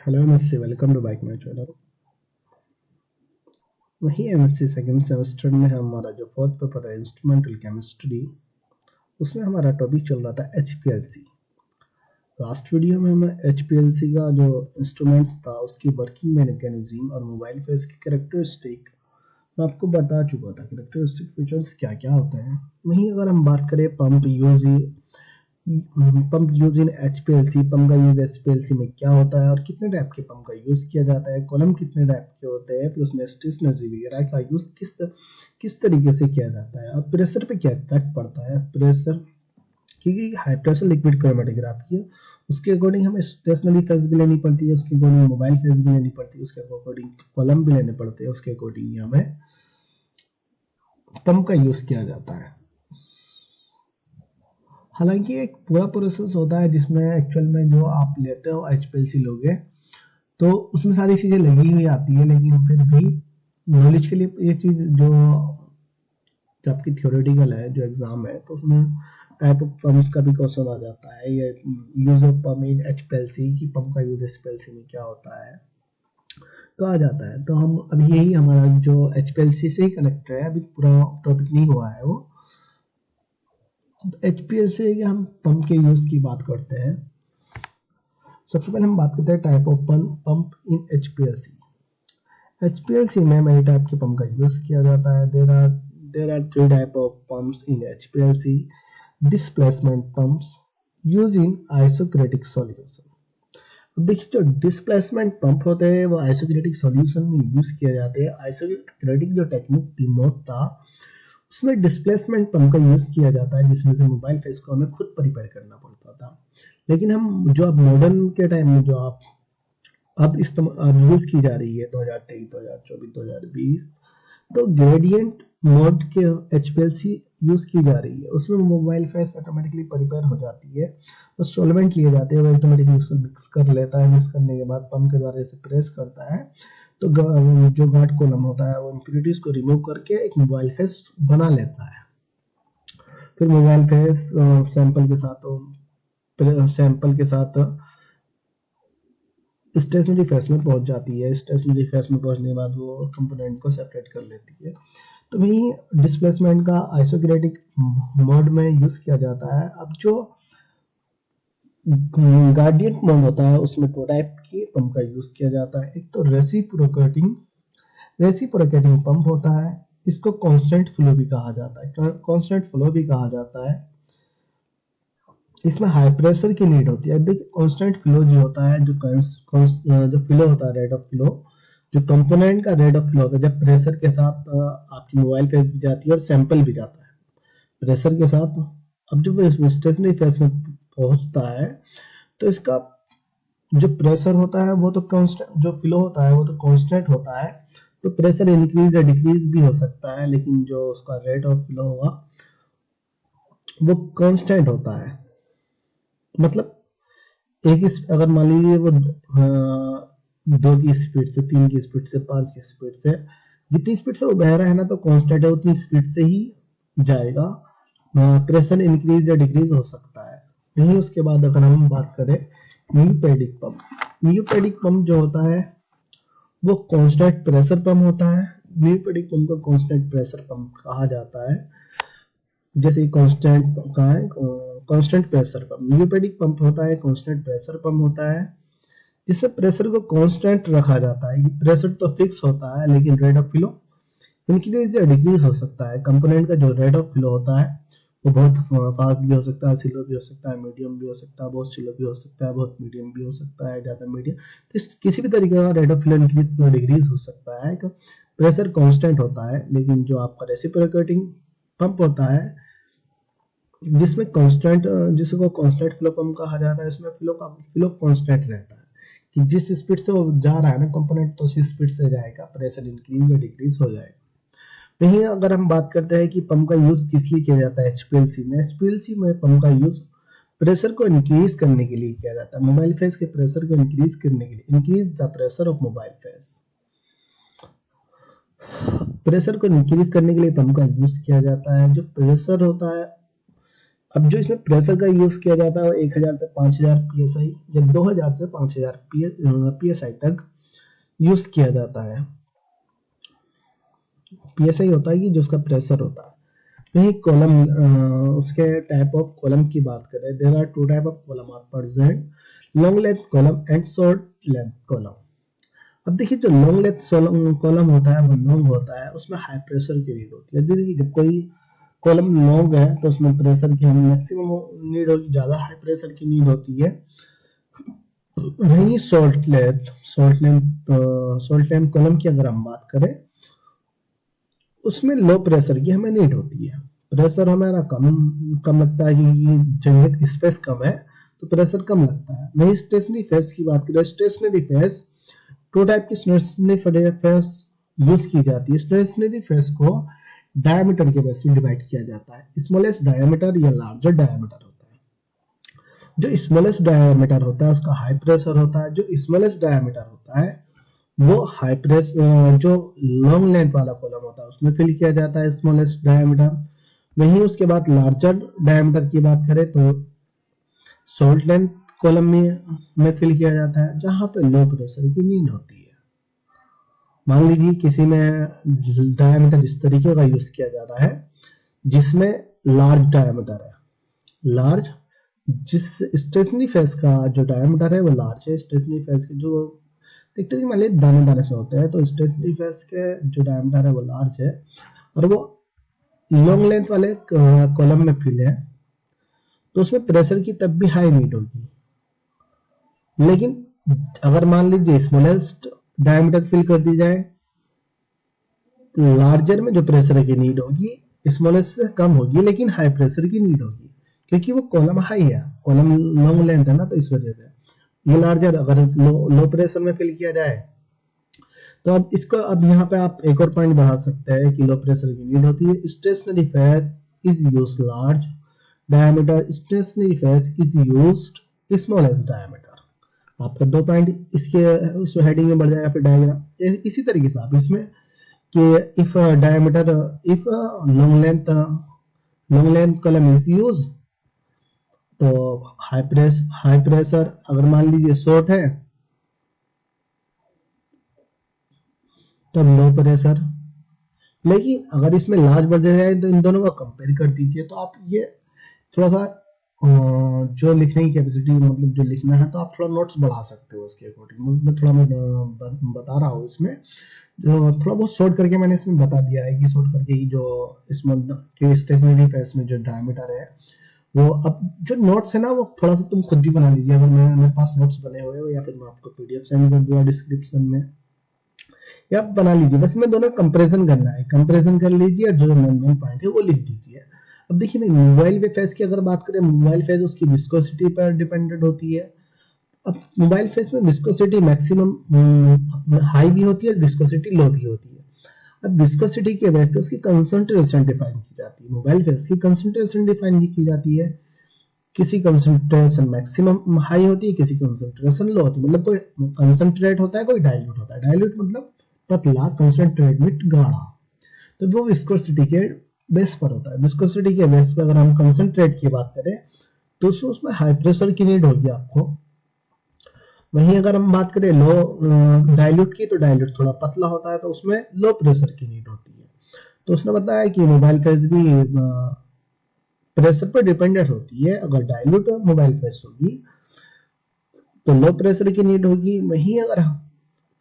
Hello MSc, welcome to bike my channel. वही MSc second semester में हमारा जो फोर्थ पेपर है इंस्ट्रूमेंटल केमिस्ट्री, उसमें हमारा टॉपिक चल रहा था एचपीएलसी। लास्ट वीडियो में मैं एचपीएलसी का जो इंस्ट्रूमेंट्स था उसकी वर्किंग मैकेनिज्म और मोबाइल फेस की कैरेक्टरिस्टिक मैं आपको बता चुका था। कैरेक्टरिस्टिक फीचर्स क्या क्या होते हैं। वहीं अगर हम बात करें pump use in HPLC, pump का यूज एचपीएलसी में क्या होता है और कितने टाइप के पंप का यूज किया जाता है, कॉलम कितने टाइप के होते हैं, फिर उसमें स्टेशनरी वगैरह का यूज किस तरीके से किया जाता है और प्रेशर पे क्या इफेक्ट पड़ता है। प्रेशर, क्योंकि हाई प्रेशर लिक्विड क्रोमेटोग्राफी है, उसके अकॉर्डिंग हमें स्टेशनरी फेज भी लेनी पड़ती है, उसके अकॉर्डिंग मोबाइल फेज भी लेनी पड़ती है, उसके अकॉर्डिंग कॉलम भी लेने पड़ते हैं, उसके अकॉर्डिंग हमें पंप का यूज किया जाता है। हालांकि एक पूरा प्रोसेस होता है जिसमें एक्चुअल में जो आप लेते हो एचपीएलसी लोगे तो उसमें सारी चीजें लगी हुई आती है, लेकिन फिर भी नॉलेज के लिए ये चीज जो आपकी थियोरेटिकल है, जो एग्जाम है, तो उसमें टाइप ऑफ पंप्स का भी क्वेश्चन आ जाता है, या use of pump in HPLC की पंप का यूज एचपीएलसी में क्या होता है तो आ जाता है। तो हम अभी यही हमारा जो एचपीएलसी से ही कनेक्ट है, अभी पूरा टॉपिक नहीं हुआ है वो। एचपीएलसी के हम पंप के यूज की बात करते हैं। सबसे पहले हम बात करते हैं type of pump in HPLC. HPLC में मेनी टाइप के पंप का यूज किया जाता है। There are three type of pumps in HPLC. Displacement pumps use in isocratic solution. अब देखिए, जो डिस्प्लेसमेंट पंप होते हैं वो आइसोक्रेटिक सॉल्यूशन में यूज किए जाते हैं। आइसोक्रेटिक जो टेक्निक थी मोड था, उसमें डिस्प्लेसमेंट पंप का यूज किया जाता है, जिसमें से मोबाइल फेस को हमें खुद प्रिपेयर करना पड़ता था। लेकिन हम जो अब मॉडर्न के टाइम में जो आप अब यूज की जा रही है 2023, 2024, 2020, तो ग्रेडियंट मोड के एचपीएलसी यूज की जा रही है। उसमें मोबाइल फेस ऑटोमेटिकली प्रिपेयर हो जाती है, बस सॉल्वेंट लिए जाते हैं, वो ऑटोमेटिकली उसको मिक्स कर लेता है। मिक्स करने के बाद पंप के द्वारा इसे प्रेस करता है तो जो गार्ड कॉलम होता है वो इम्प्योरिटीज को रिमूव करके एक मोबाइल फेस बना लेता है। फिर मोबाइल फेस सैंपल के साथ स्टेशनरी फेस में पहुंच जाती है। स्टेशनरी फेस में पहुंचने के बाद वो कंपोनेंट को सेपरेट कर लेती है। तो वही डिस्प्लेसमेंट का आइसोक्रेटिक मोड में यूज किया जाता है। अब जो गार्डियन मोड होता है उसमें दो टाइप की पंप का यूज किया जाता है। एक तो रेसिप्रोकेटिंग पंप होता है, इसको कांस्टेंट फ्लो भी कहा जाता है। कांस्टेंट फ्लो भी कहा जाता है। इसमें हाई प्रेशर की नीड होती है। देखिए, कांस्टेंट फ्लो जो होता है, जो फ्लो होता है, रेट ऑफ फ्लो, जो कंपोनेंट का रेट ऑफ फ्लो होता है, जब प्रेशर के साथ आपकी मोबाइल फेज भी जाती है और सैंपल भी जाता है प्रेशर के साथ। अब जब वो स्टेशनरी फेज में पहुंचता है तो इसका जो प्रेशर होता है वो तो कांस्टेंट, जो फ्लो होता है वो तो कांस्टेंट होता है। तो प्रेशर इंक्रीज या डिक्रीज भी हो सकता है, लेकिन जो उसका रेट ऑफ फ्लो होगा वो कांस्टेंट होता है। मतलब अगर मान लीजिए वो 2 की स्पीड से, 3 की स्पीड से, 5 की स्पीड से, जितनी स्पीड से वो बह रहा है ना, तो कांस्टेंट है, उतनी स्पीड से ही जाएगा। प्रेशर इंक्रीज या डिक्रीज हो सकता है। यही उसके बाद अगर हम बात करें न्यूपेडिक पंप जो होता है वो कांस्टेंट प्रेशर पंप होता है। न्यूपेडिक पंप को कांस्टेंट प्रेशर पंप कहा जाता है। जैसे कांस्टेंट कहा है, constant pressure pump pneumatic pump होता है, कांस्टेंट प्रेशर पंप होता है, जिसमें प्रेशर को कांस्टेंट रखा जाता है। प्रेशर तो फिक्स होता है, लेकिन रेट ऑफ फ्लो इंक्रीज या डिक्रीज हो सकता है। कंपोनेंट का जो रेट ऑफ फ्लो होता है वो बहुत फास्ट भी हो सकता है, स्लो भी हो सकता है, मीडियम भी हो सकता है, बहुत स्लो भी हो सकता है, बहुत मीडियम भी हो सकता है, ज्यादा मीडियम। तो किसी भी तरीके का रेट ऑफ फ्लो इंक्रीज या डिक्रीज हो सकता है। प्रेशर कांस्टेंट होता है। लेकिन जो आपका रेसिप्रोकेटिंग पंप होता है, जिसमें कांस्टेंट, जिसको कांस्टेंट फ्लो पंप कहा जाता है, इसमें फ्लो कांस्टेंट रहता है कि जिस स्पीड से वो जा रहा है ना कंपोनेंट, तो उसी स्पीड से जाएगा, प्रेशर इंक्रीज या डिक्रीज हो जाएगा। वहीं अगर हम बात करते हैं कि पंप का यूज किस लिए किया जाता है एचपीएलसी में पंप का यूज प्रेशर को इंक्रीज करने के लिए किया जाता है। मोबाइल फेस के प्रेशर को इंक्रीज करने के लिए, increase the pressure of mobile face, pressure को इंक्रीज करने के लिए पंप का यूज किया जाता है। जो प्रेशर होता है अब जो इसमें प्रेशर का यूज किया जाता है वो 1000 से 5000 psi या 2000 से 5000 psi तक यूज किया जाता है। psi होता है कि जो उसका प्रेशर होता है। वही कॉलम, उसके टाइप ऑफ कॉलम की बात करें, there are two type of column are present, long length column and short length column. अब देखिए जो लॉन्ग लेंथ कॉलम होता है वो लॉन्ग होता है, उसमें हाई प्रेशर की नीड होती है। देखिए जब कोई कॉलम लॉन्ग है तो उसमें प्रेशर की मैक्सिमम नीड होती है, ज्यादा हाई प्रेशर की नीड होती है। वही शॉर्ट लेंथ कॉलम की अगर हम बात करें उसमें लो प्रेशर की हमें नीड होती है। प्रेशर हमारा कम लगता है क्योंकि जगह स्पेस कम है तो प्रेशर कम लगता है। वही स्टेशनरी फेस की बात करें, स्टेशनरी फेस टू टाइप की स्टेशनरी फेस यूज की जाती है। स्टेशनरी फेस को डायमीटर के बेस में डिवाइड किया जाता है, स्मॉलेस्ट डायमीटर या लार्जर डायमीटर होता है। जो स्मॉलेस्ट डायमीटर होता है उसका हाई प्रेशर होता है, जो स्मॉलेस्ट डायमीटर होता है वो हाई प्रेशर, जो लॉन्ग लेंथ वाला कॉलम होता है उसमें फिल किया जाता है स्मॉलेस्ट डायमीटर। वहीं उसके बाद लार्जर डायमीटर की बात करें तो शॉर्ट लेंथ कॉलम में फिल किया जाता है जहां पे लो प्रेशर की नीड होती है। मान लीजिए किसी में डायमीटर इस तरीके का यूज किया जा रहा है जिसमें लार्ज डायमीटर है, लार्ज, जिस स्टेशनरी फेस का जो डायमीटर है वो लार्ज है, स्टेशनरी फेस के जो देखते हैं मान लीजिए दाने दाने से होते हैं तो स्टेशनरी फेस के जो डायमीटर है वो लार्ज है और वो लॉन्ग लेंथ वाले कॉलम में फिल है तो उसमें प्रेशर की तब भी हाई नीड होगी। लेकिन अगर मान लीजिए स्मॉलेस्ट डायमीटर फिल कर दी जाए, लार्जर में जो प्रेशर की नीड होगी स्मॉलेस्ट से कम होगी लेकिन हाई प्रेशर की नीड होगी क्योंकि वो कॉलम हाई है, कॉलम लॉन्ग लेंथ है ना, तो इस वजह से ये लार्जर अगर लो प्रेशर में फिल किया जाए तो अब इसको, अब यहाँ पे आप एक और पॉइंट बढ़ा सकते हैं कि लो प्रेशर की नीड होती है। Stationary phase is use large diameter, stationary phase is used smallest diameter. आपका दो पॉइंट इसके उस हेडिंग में बढ़ जाएगा। फिर डायग्राम इसी तरीके से आप इसमें कि if diameter, if long length column is use तो हाई प्रेशर, अगर मान लीजिए शॉर्ट है तब लो प्रेशर। लेकिन अगर इसमें लार्ज बढ़ जाए तो इन दोनों का कंपेयर कर दीजिए तो आप ये थोड़ा सा जो लिखने की कैपेसिटी, मतलब जो लिखना है तो आप थोड़ा नोट्स बढ़ा सकते हो उसके अकॉर्डिंग। मैं थोड़ा बता रहा हूँ इसमें, जो थोड़ा बहुत शॉर्ट करके मैंने इसमें बता दिया है कि शॉर्ट करके ही जो इसमें कि स्टेशनरी फेस में जो डायमीटर है वो, अब जो नोट्स है ना वो थोड़ा सा तुम खुद भी बना लीजिए। अगर मेरे पास नोट्स बने हुए हो या फिर मैं आपको पीडीएफ सेंड कर दूंगा डिस्क्रिप्शन में, या आप बना लीजिए। बस में दोनों कंपैरिजन करना है, कंपैरिजन कर लीजिए और जो मेन पॉइंट है वो लिख दीजिए। अब देखिए भाई मोबाइल फेस की अगर बात करें, मोबाइल फेस उसकी विस्कोसिटी पर डिपेंडेंट होती है। अब मोबाइल फेस में विस्कोसिटी मैक्सिमम हाई भी होती है, विस्कोसिटी लो भी होती है। अब विस्कोसिटी के बेस पे उसकी कंसंट्रेशन डिफाइन की जाती है। मोबाइल फेस की कंसंट्रेशन डिफाइन की जाती है, किसी कंसंट्रेशन मैक्सिमम हाई होती है, किसी कंसंट्रेशन लो होती है। मतलब कोई कंसंट्रेट होता है, कोई डाइल्यूट होता है। डाइल्यूट मतलब पतला, कंसंट्रेट में गाढ़ा। तो वो विस्कोसिटी के बेस पर होता है। विस्कोसिटी के बेस पर अगर हम कंसंट्रेट की बात करें तो उसमें हाई प्रेशर की नीड होगी आपको। वहीं अगर हम बात करें लो डाइल्यूट की, तो डाइल्यूट थोड़ा पतला होता है तो उसमें लो प्रेशर की नीड होती है। तो उसने बताया कि मोबाइल फेस भी प्रेशर पर डिपेंडेंट होती है। अगर डाइल्यूट मोबाइल फेस होगी तो लो प्रेशर की नीड होगी, वहीं अगर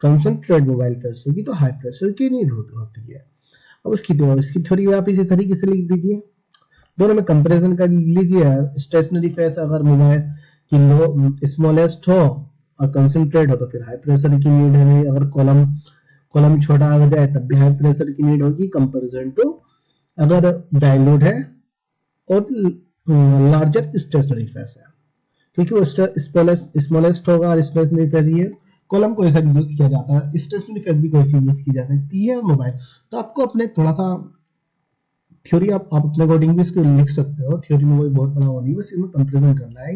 कंसंट्रेट मोबाइल फेस होगी तो हाई प्रेशर की नीड होती है। अब इसकी थ्योरी आप इसी तरीके से लिख दीजिए, दोनों में कंपैरिजन कर लीजिए। स्टेशनरी फेस अगर मोबाइल की लो स्मॉलेस्ट हो और कंसंट्रेट हो तो फिर हाई प्रेशर की नीड है। अगर कॉलम छोटा आ जाए तब भी हाई प्रेशर की नीड होगी कंपैरिजन टू अगर डाइल्यूट है और लार्जर स्टेशनरी फेस है, क्योंकि वो स्मॉलेस्ट होगा और स्टेशनरी फेस ये कॉलम को ऐसा भी यूज किया जाता है, स्टेशनरी फेस भी कोई यूज की जा सकती है मोबाइल। तो आपको अपने थोड़ा सा थ्योरी आप अपने अकॉर्डिंग भी इसको लिख सकते हो। थ्योरी में कोई बहुत बड़ा वो नहीं, बस इसमें कंपैरिजन करना है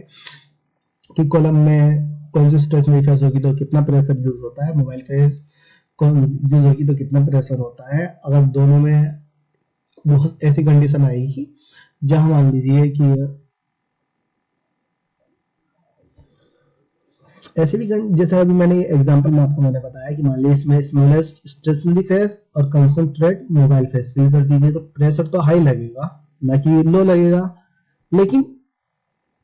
कि कॉलम में कौन सी स्टेशनरी फेस होगी तो कितना प्रेशर यूज होता है, मोबाइल फेस कौन यूज होगी तो कितना प्रेशर होता है। अगर दोनों में बहुत ऐसी कंडीशन आएगी जहां मान लीजिए कि ऐसे भी जैसे अभी मैंने एग्जांपल में आपको मैंने बताया कि मान लीजिए इसमें स्मॉलेस्ट स्टेशनरी फेस और कंसंट्रेट मोबाइल फेस फिल कर दीजिए, तो प्रेशर तो हाई लगेगा ना कि लो लगेगा। लेकिन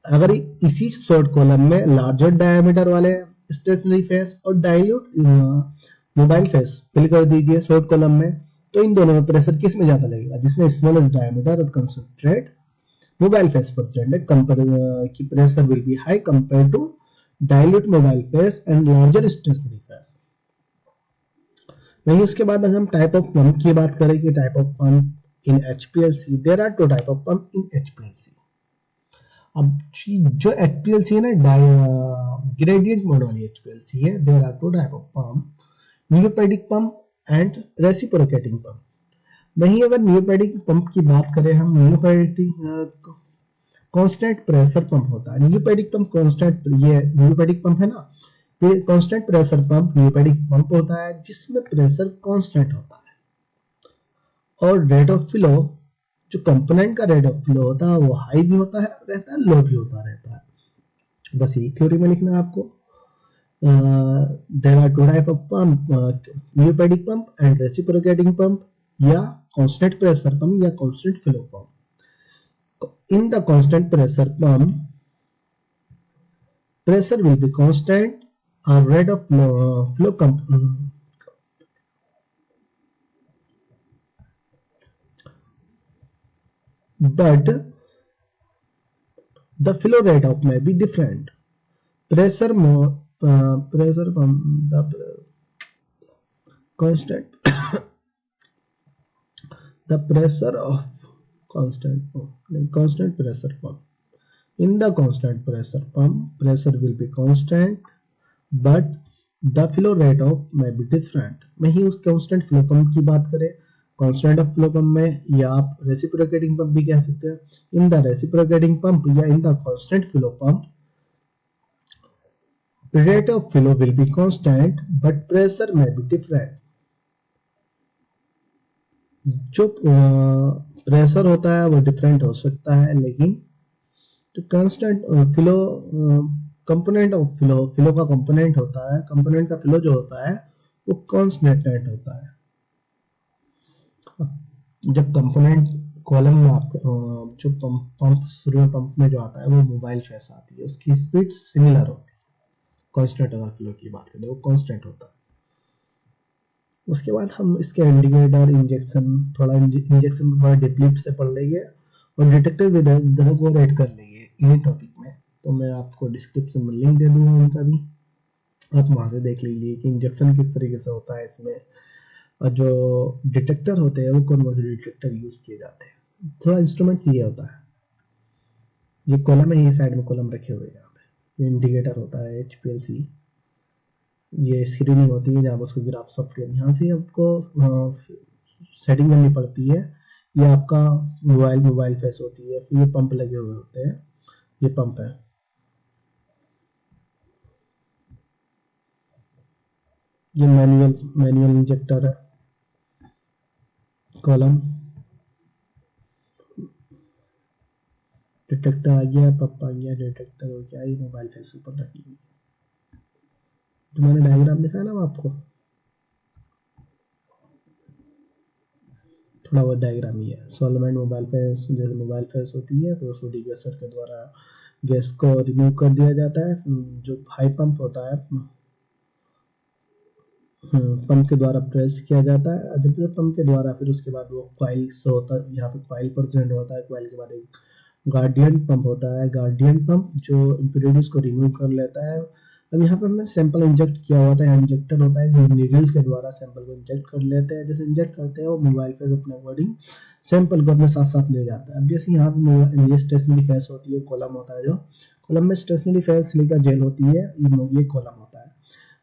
अगर इसी शॉर्ट कॉलम में लार्जर डायमीटर वाले स्टेशनरी फेस और डाइल्यूट मोबाइल फेस फिल कर दीजिए शॉर्ट कॉलम में, तो इन दोनों में प्रेशर किस में ज्यादा लगेगा, जिसमें स्मॉलेस्ट डायमीटर और कंसंट्रेट मोबाइल फेस परसेंट है, कंपेयर की pressure will be high compare to dilute mobile phase and larger stationary phase। वहीं उसके बाद अगर हम टाइप ऑफ पंप की बात करें कि type of pump in HPLC, there are two type of pump in HPLC। अब जो HPLC है ना, ग्रेडियंट मोड वाली HPLC है, there are two type of pump, pneumatic pump and reciprocating pump. वहीं अगर न्यूपेडिक पंप की बात करें हम, न्यूपेडिक कांस्टेंट प्रेशर पंप होता है। न्यूपेडिक पंप कांस्टेंट, ये न्यूपेडिक पंप है ना, ये constant pressure pump pneumatic pump होता है जिसमें प्रेशर कांस्टेंट होता है और रेट ऑफ फ्लो, जो कंपोनेंट का रेट ऑफ फ्लो होता है वो हाई भी होता है रहता है, लो भी होता रहता है। बस ये थ्योरी में लिखना है आपको। There are two type of pump, pneumatic pump and reciprocating pump, या कांस्टेंट प्रेशर पंप या constant flow pump. In the constant pressure pump, pressure will be constant or rate of flow but the flow rate of may be different. Pressure pump the constant the pressure of constant pressure pump. In the constant pressure pump, pressure will be constant, but the flow rate of may be different। वहीं उस constant flow pump की बात करें, constant of flow pump में, या आप reciprocating pump भी कह सकते हैं, in the reciprocating pump या in the constant flow pump, rate of flow will be constant, but pressure may be different। जो प्रेशर होता है वो डिफरेंट हो सकता है, लेकिन जो constant flow component of flow का कंपोनेंट होता है, कंपोनेंट का फ्लो जो होता है वो कांस्टेंट होता है। जब कंपोनेंट कॉलम में आपके जो पंप शुरू में पंप में जो आता है वो मोबाइल फेस आती है, उसकी स्पीड सिमिलर होती है। कांस्टेंट अगर फ्लो की बात करें वो कांस्टेंट होता है। उसके बाद हम इसके इंडिकेटर, इंजेक्शन को थोड़ा डीपली से पढ़ लेंगे और डिटेक्टर विधि को रेड कर लेंगे इन्हीं टॉपिक में। तो मैं आपको डिस्क्रिप्शन में लिंक दे दूंगा उनका भी, आप वहां से देख लीजिए कि इंजेक्शन किस तरीके से होता है इसमें, और जो डिटेक्टर होते हैं वो कौन कौन से डिटेक्टर यूज किए जाते हैं। थोड़ा इंस्ट्रूमेंट ये होता है, ये कॉलम है, ये साइड में कॉलम रखे हुए हैं, यहाँ पे ये इंडिकेटर होता है HPLC, ये स्क्रीनिंग होती है जहाँ उसको ग्राफ सॉफ्टवेयर यहाँ से आपको सेटिंग करनी पड़ती है। ये आपका मोबाइल फेस होती है, फिर ये पंप लगे हुए होते हैं, ये पंप है, ये मैनुअल इंजेक्टर है, कॉलम, डिटेक्टर आ गया, पंप आ गया, डिटेक्टर हो गया, ये मोबाइल फेस ऊपर रखी हुई। जो मैंने डायग्राम दिखाया ना आपको, थोड़ा वो डायग्राम ही है। सॉल्वेंट मोबाइल फेस, जैसे मोबाइल फेस होती है, फिर उसको डिगेसर के द्वारा गैस को रिमूव कर दिया जाता है। जो हाई पंप होता है, पंप के द्वारा प्रेस किया जाता है, अधिकतर पंप के द्वारा, फिर उसके बाद वो कॉइल से होता है, यहाँ पे कॉइल प्रेजेंट होता है, कॉइल के बाद एक गार्डियन पंप होता है, गार्डियन पंप जो इम्प्योरिटीज को रिमूव कर लेता है। अब यहाँ पे हमने सैंपल इंजेक्ट किया होता है, इंजेक्टर होता है जो नीडल्स के द्वारा सैंपल को इंजेक्ट कर लेते हैं। जैसे इंजेक्ट करते हैं वो मोबाइल फेस अपने अकॉर्डिंग सैंपल को अपने साथ साथ ले जाता है। अब जैसे यहाँ पे ये स्टेशनरी फेस होती है, कॉलम होता है, जो कॉलम में स्टेशनरी फेस सिलिका जेल होती है, ये कॉलम होता है।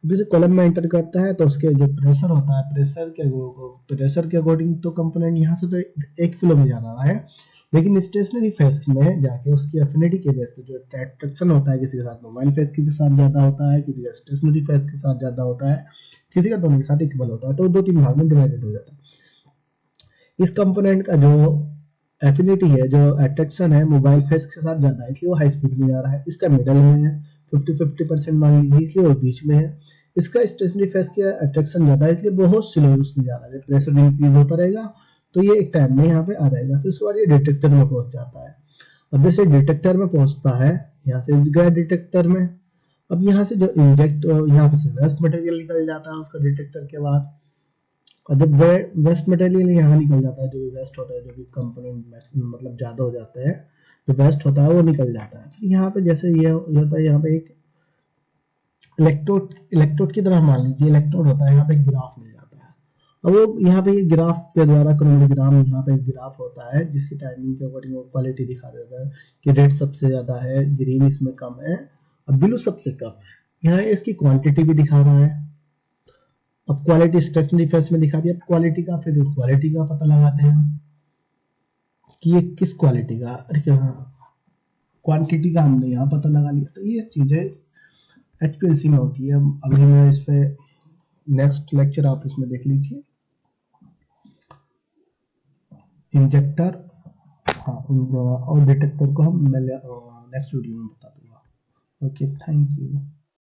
जैसे कॉलम में एंटर करता है तो उसके जो प्रेशर होता है, प्रेशर के अकॉर्डिंग तो कंपोनेंट यहाँ से तो एक फ्लो में जा रहा है, लेकिन स्टेशनरी फेस में जाके उसकी एफिनिटी के बेस पे जो अट्रैक्शन होता है, किसी के साथ मोबाइल फेस के साथ ज्यादा होता है, किसी का स्टेशनरी फेस के साथ ज्यादा होता है, किसी का दोनों के साथ इक्वल होता है, तो 2-3 भाग में डिवाइडेड हो जाता है। इस कंपोनेंट का जो एफिनिटी है, जो अट्रैक्शन है, मोबाइल फेस के साथ ज्यादा है, इसलिए वो हाई स्पीड में जा रहा है। इसका मिडल में है, 50-50% मान लीजिए, इसलिए वो बीच में है। इसका स्टेशनरी फेस का अट्रैक्शन ज़्यादा है, इसलिए बहुत स्लो उसमें जा रहा है। प्रेशर इंक्रीज होता रहेगा तो ये एक टाइम में यहाँ पे आ जाएगा। फिर उसके बाद ये डिटेक्टर में पहुंच जाता है। अब जैसे डिटेक्टर में पहुंचता है, यहाँ से गया डिटेक्टर में। अब यहाँ से जो इंजेक्ट, यहाँ से वेस्ट मटेरियल निकल जाता है उसका डिटेक्टर के बाद। और जब वेस्ट मटेरियल यहाँ निकल जाता है, जो भी वेस्ट होता है, जो भी कंपोनेंट मैक्सिमम मतलब ज़्यादा हो जाते हैं, जो वेस्ट होता है वो निकल जाता है। यहाँ पे जैसे ये होता है, यहाँ पे एक इलेक्ट्रोड की तरह मान लीजिए इलेक्ट्रोड होता है, यहाँ पे एक ग्राफ मिल जाता है। अब वो यहाँ पे ये ग्राफ के द्वारा क्रोनोग्राम, यहाँ पे एक ग्राफ होता है जिसकी टाइमिंग के अकॉर्डिंग वो क्वालिटी दिखा देता है कि रेड सबसे ज्यादा है, ग्रीन इसमें कम है और ब्लू सबसे कम है। यहाँ इसकी क्वांटिटी भी दिखा रहा है। अब क्वालिटी स्टेशनरी फेस में दिखा दिया। अब क्वालिटी का, फिर क्वालिटी का पता लगाते हैं कि ये किस क्वालिटी का, अरे क्वांटिटी का हमने यहाँ पता लगा लिया। तो ये चीजें एचपीएलसी में होती है। अभी मैं इस पे नेक्स्ट लेक्चर आप इसमें देख लीजिए। इंजेक्टर, हाँ, और डिटेक्टर को हम मैं नेक्स्ट वीडियो में बता दूंगा। Okay, thank you.